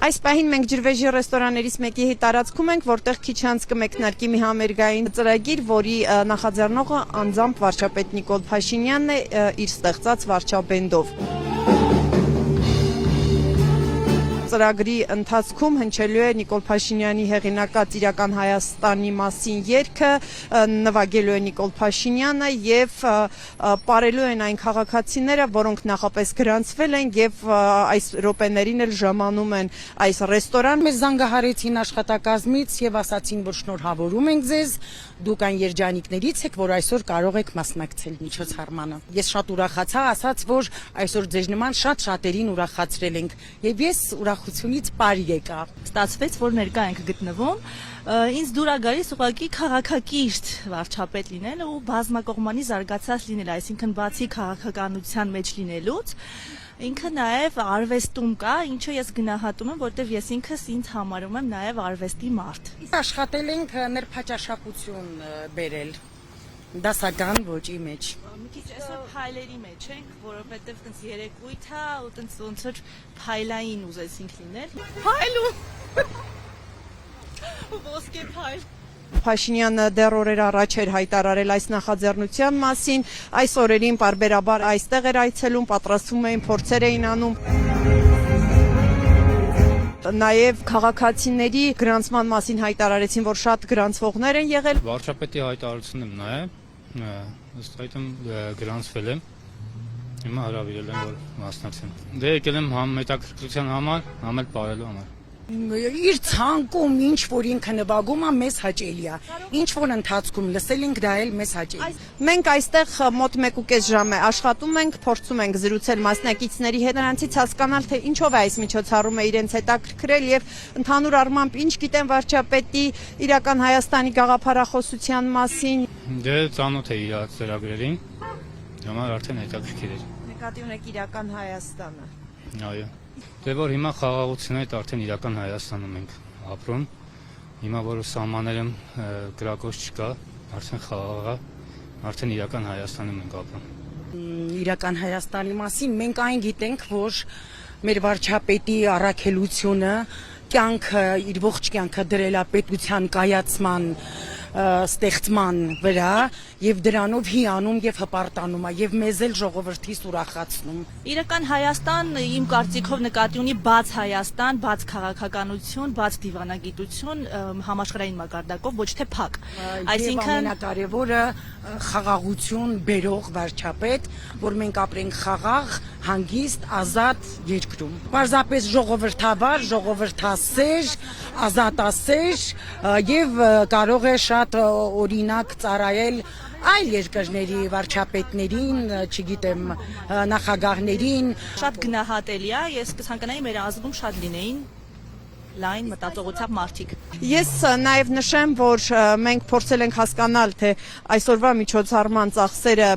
Այս պահին մենք ջրվեժի ռեստորաներից մեկի հետ տարածքում ենք, որտեղ քիչ անց կմեկնարկի մի համերգային ծրագիր, որի նախաձեռնողը անձամբ վարչապետ Նիկոլ Փաշինյանն է իր ստեղծած վարչաբենդով։ Ծրագրի ընթացքում հնչելու է Նիկոլ Փաշինյանի հեղինակած «Իրական Հայաստանի մասին» երգը, նվագելու է Նիկոլ Փաշինյանը եւ պարելու են այն քաղաքացիները, որոնք նախապես գրանցվել են եւ այս րոպեներին էլ ժամանում են այս ռեստորան։ Մեզ զանգահարեցին աշխատակազմից եւ ասացին, որ շնորհավորում ենք ձեզ, դուք այն երջանիկներից եք, որ այսօր կարող եք մասնակցել միջոցառմանը։ Ես շատ ուրախացա, ասաց, որ այսօր ձեզ նման շատ-շատերին ուրախացրել ենք եւ ես ուրախությունից բարի եկա։ Ստացվեց, որ ներկա ենք գտնվում։ Ինձ դուր է գալիս ուղղակի քաղաքակիրթ վարչապետ լինելը ու բազմակողմանի զարգացած լինելը, այսինքն բացի քաղաքականության մեջ լինելուց, ինքը նաև արվեստում կա, ինչը ես գնահատում եմ, որտեղ ես ինքս ինձ համարում եմ նաև արվեստի մարդ։ Աշխատել ենք նրբաճաշակություն բերել դասական ոճի մեջ։ Մի քիչ այսօր փայլերի մեջ ենք, որովհետև տենց երեկույթ է ու տենց ոնց որ փայլային ուզեցինք լինել։ Փայլու։ Ոսկե փայլ։ Փաշինյանը դեռ օրեր առաջ էր հայտարարել այս նախաձեռնության մասին, այս օրերին պարբերաբար այստեղ էր այցելում, պատրաստվում էին, փորձեր էին անում։ Նաև քաղաքացիների գրանցման մասին հայտարարեցին, որ շատ գրանցվողներ են եղել։ Վարչապետի հայտարարությունն եմ նայել, ըստ այդմ գրանցվել եմ, հիմա հրավիրել եմ, որ մասնակցեմ։ Դե եկել եմ համ հետաքրքրության համար, համ էլ պարելու համար։ Իր ցանկում ինչ որ ինքը նվագում է մեզ հաճելի է։ Ինչ որ ընթացքում լսել ենք դա էլ մեզ հաճելի։ Մենք այստեղ մոտ 1.5 ժամ է աշխատում ենք, փորձում ենք զրուցել մասնակիցների հետ, նրանցից հասկանալ թե ինչով է այս միջոցառումը իրենց հետաքրքրել եւ ընդհանուր առմամբ ինչ գիտեն վարչապետի իրական Հայաստանի գաղափարախոսության մասին։ Դե ծանոթ է իր ծրագրերին, համար արդեն հետաքրքիր է։ Նկատի ունեք իրական Հայաստանը։ Այո։ Դե որ հիմա խաղաղության հետ արդեն իրական Հայաստանում ենք ապրում, հիմա որ սահմաններում կրակոց չկա, արդեն խաղաղ է, արդեն իրական Հայաստանում ենք ապրում։ Իրական Հայաստանի մասին մենք այն գիտենք, որ մեր վարչապետի առաքելությունը կյանքը, իր ողջ կյանքը դրել է պետության կայացման ստեղծման վրա եւ դրանով հիանում եւ հպարտանում է եւ մեզ էլ ժողովրդից ուրախացնում։ Իրական Հայաստան իմ կարծիքով նկատի ունի բաց Հայաստան, բաց քաղաքականություն, բաց դիվանագիտություն համաշխարհային մակարդակով, ոչ թե փակ։ Այսինքն ամենակարևորը խաղաղություն բերող վարչապետ, որ մենք ապրենք խաղաղ, հանգիստ, ազատ երկրում։ Պարզապես ժողովրդավար, ժողովրդասեր, ազատասեր եւ կարող է շատ օրինակ ծառայել այլ երկրների վարչապետներին, չգիտեմ, նախագահներին։ Շատ գնահատելի է, ես կցանկանայի մեր ազգում շատ լինեին լայն մտածողությամբ մարդիկ։ Ես նաև նշեմ, որ մենք փորձել ենք հասկանալ, թե այսօրվա միջոցառման ծախսերը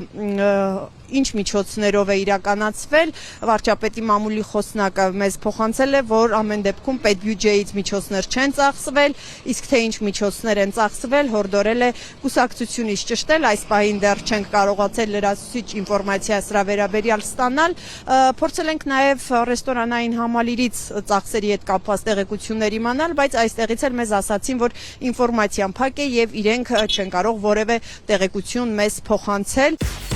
ինչ միջոցներով է իրականացվել, վարչապետի մամուլի խոսնակը մեզ փոխանցել է, որ ամեն դեպքում պետբյուջեից միջոցներ չեն ծախսվել, իսկ թե ինչ միջոցներ են ծախսվել, հորդորել է կուսակցությունից ճշտել, այս պահին դեռ չենք կարողացել լրացուցիչ ինֆորմացիա սրա վերաբերյալ ստանալ, փորձել ենք նաև ռեստորանային համալիրից ծախսերի հետ կապված տեղեկություններ իմանալ, բայց այստեղից էլ մեզ ասացին, որ ինֆորմացիան փակ է եւ իրենք չեն կարող որևէ տեղեկություն մեզ փոխանցել։